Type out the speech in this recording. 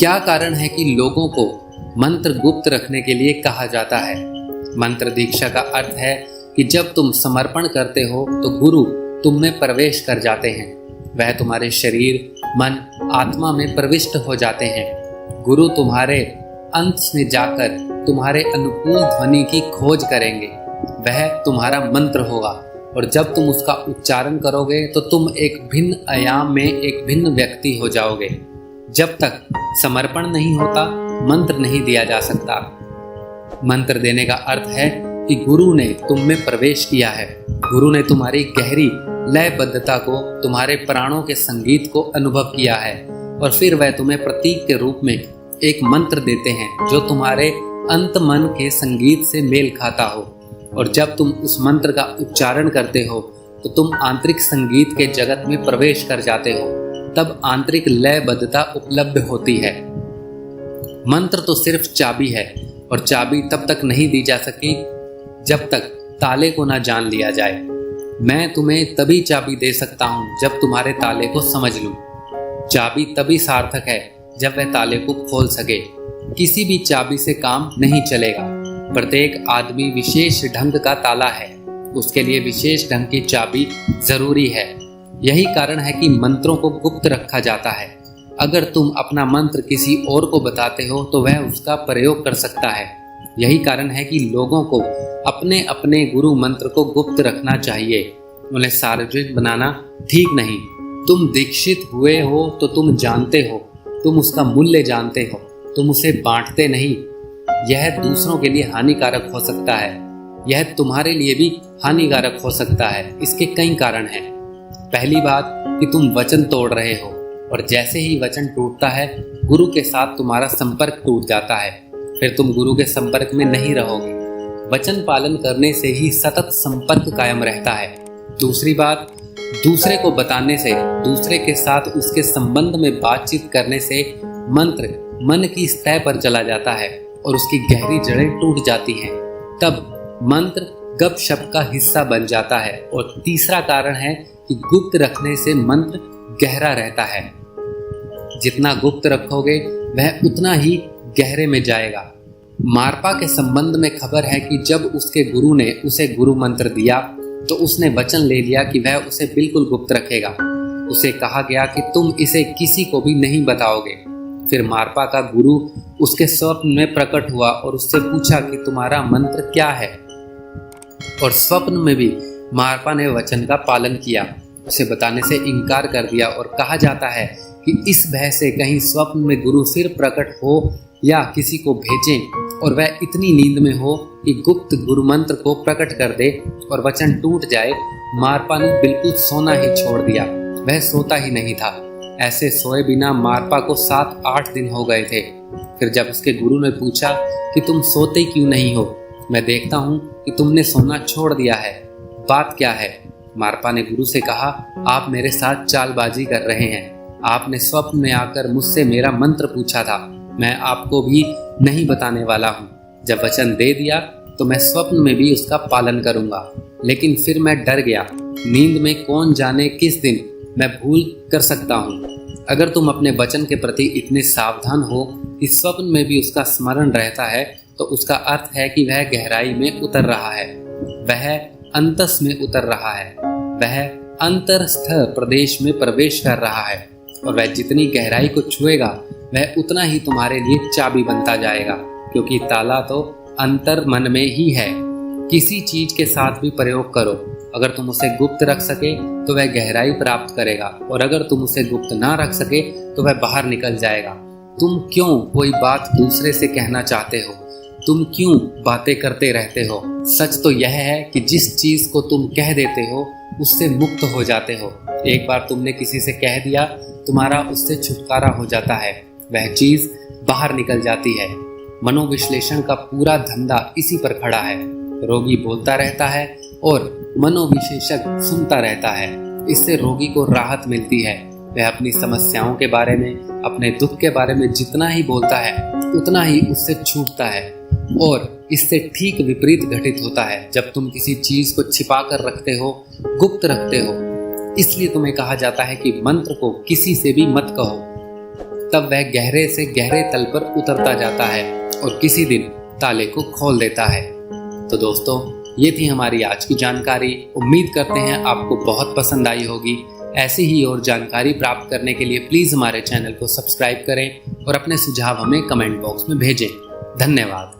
क्या कारण है कि लोगों को मंत्र गुप्त रखने के लिए कहा जाता है? मंत्र दीक्षा का अर्थ है कि जब तुम समर्पण करते हो तो गुरु तुम में प्रवेश कर जाते हैं। वह तुम्हारे शरीर, मन, आत्मा में प्रविष्ट हो जाते हैं। गुरु तुम्हारे अंत में जाकर तुम्हारे अनुकूल ध्वनि की खोज करेंगे। वह तुम्हारा मंत्र होगा और जब तुम उसका उच्चारण करोगे तो तुम एक भिन्न आयाम में एक भिन्न व्यक्ति हो जाओगे। जब तक समर्पण नहीं होता, मंत्र नहीं दिया जा सकता। मंत्र देने का अर्थ है कि गुरु ने तुम में प्रवेश किया है। गुरु ने तुम्हारी गहरी लयबद्धता को, तुम्हारे प्राणों के संगीत को अनुभव किया है और फिर वह तुम्हें प्रतीक के रूप में एक मंत्र देते हैं जो तुम्हारे अंत मन के संगीत से मेल खाता हो। और जब तुम उस मंत्र का उच्चारण करते हो तो तुम आंतरिक संगीत के जगत में प्रवेश कर जाते हो। तब आंतरिक लयबद्धता उपलब्ध होती है। मंत्र तो सिर्फ चाबी है और चाबी तब तक नहीं दी जा सकी जब तक ताले को ना जान लिया जाए। मैं तुम्हें तभी चाबी दे सकता हूँ जब तुम्हारे ताले को समझ लूँ। चाबी तभी सार्थक है जब वह ताले को खोल सके। किसी भी चाबी से काम नहीं चलेगा। प्रत्येक आदमी विशेष ढंग का ताला है, उसके लिए विशेष ढंग की चाबी जरूरी है। यही कारण है कि मंत्रों को गुप्त रखा जाता है। अगर तुम अपना मंत्र किसी और को बताते हो तो वह उसका प्रयोग कर सकता है। यही कारण है कि लोगों को अपने अपने गुरु मंत्र को गुप्त रखना चाहिए, उन्हें सार्वजनिक बनाना ठीक नहीं। तुम दीक्षित हुए हो तो तुम जानते हो, तुम उसका मूल्य जानते हो, तुम उसे बांटते नहीं। यह दूसरों के लिए हानिकारक हो सकता है, यह तुम्हारे लिए भी हानिकारक हो सकता है। इसके कई कारण हैं। पहली बात कि तुम वचन तोड़ रहे हो और जैसे ही वचन टूटता है गुरु के साथ तुम्हारा संपर्क टूट जाता है, फिर तुम गुरु के संपर्क में नहीं रहोगे। वचन पालन करने से ही सतत संपर्क कायम रहता है। दूसरी बात, दूसरे को बताने से, दूसरे के साथ उसके संबंध में बातचीत करने से मंत्र मन की सतह पर चला जाता है और उसकी गहरी जड़ें टूट जाती हैं। तब मंत्र गपशप का हिस्सा बन जाता है। और तीसरा कारण है कि गुप्त रखने से मंत्र गहरा रहता है। जितना गुप्त रखोगे वह उतना ही गहरे में जाएगा। मारपा के संबंध में खबर है कि जब उसके गुरु ने उसे गुरु मंत्र दिया तो उसने वचन ले लिया कि वह उसे बिल्कुल गुप्त रखेगा। उसे कहा गया कि तुम इसे किसी को भी नहीं बताओगे। फिर मारपा का गुरु उसके स्वप्न में प्रकट हुआ और उससे पूछा कि तुम्हारा मंत्र क्या है। और स्वप्न में भी मारपा ने वचन का पालन किया, उसे बताने से इनकार कर दिया। और कहा जाता है कि इस भय से कहीं स्वप्न में गुरु फिर प्रकट हो या किसी को भेजें और वह इतनी नींद में हो कि गुप्त गुरु मंत्र को प्रकट कर दे और वचन टूट जाए, मारपा ने बिल्कुल सोना ही छोड़ दिया। वह सोता ही नहीं था। ऐसे सोए बिना मारपा को 7-8 दिन हो गए थे। फिर जब उसके गुरु ने पूछा कि तुम सोते क्यों नहीं हो, मैं देखता हूँ कि तुमने सोना छोड़ दिया है, बात क्या है? मारपा ने गुरु से कहा, आप मेरे साथ चालबाजी कर रहे हैं। आपने स्वप्न में आकर मुझसे मेरा मंत्र पूछा था, मैं आपको भी नहीं बताने वाला हूँ। जब वचन दे दिया तो मैं स्वप्न में भी उसका पालन करूंगा, लेकिन फिर मैं डर गया। नींद में कौन जाने किस दिन मैं भूल कर सकता हूँ। अगर तुम अपने वचन के प्रति इतने सावधान हो कि स्वप्न में भी उसका स्मरण रहता है तो उसका अर्थ है कि वह गहराई में उतर रहा है, वह अंतस में उतर रहा है, वह अंतरस्थ प्रदेश में प्रवेश कर रहा है। और वह जितनी गहराई को छुएगा वह उतना ही तुम्हारे लिए चाबी बनता जाएगा, क्योंकि ताला तो अंतर मन में ही है। किसी चीज के साथ भी प्रयोग करो, अगर तुम उसे गुप्त रख सके तो वह गहराई प्राप्त करेगा, और अगर तुम उसे गुप्त ना रख सके तो वह बाहर निकल जाएगा। तुम क्यों कोई बात दूसरे से कहना चाहते हो? तुम क्यों बातें करते रहते हो? सच तो यह है कि जिस चीज को तुम कह देते हो उससे मुक्त हो जाते हो। एक बार तुमने किसी से कह दिया, तुम्हारा उससे छुटकारा हो जाता है, वह चीज बाहर निकल जाती है। मनोविश्लेषण का पूरा धंधा इसी पर खड़ा है। रोगी बोलता रहता है और मनोविशेषज्ञ सुनता रहता है। इससे रोगी को राहत मिलती है। वह अपनी समस्याओं के बारे में, अपने दुख के बारे में जितना ही बोलता है उतना ही उससे छूटता है, और इससे ठीक विपरीत घटित होता है जब तुम किसी चीज को छिपा कर रखते हो, गुप्त रखते हो। इसलिए तुम्हें कहा जाता है कि मंत्र को किसी से भी मत कहो। तब वह गहरे से गहरे तल पर उतरता जाता है और किसी दिन ताले को खोल देता है। तो दोस्तों, ये थी हमारी आज की जानकारी। उम्मीद करते हैं आपको बहुत पसंद आई होगी। ऐसी ही और जानकारी प्राप्त करने के लिए प्लीज़ हमारे चैनल को सब्सक्राइब करें और अपने सुझाव हमें कमेंट बॉक्स में भेजें। धन्यवाद।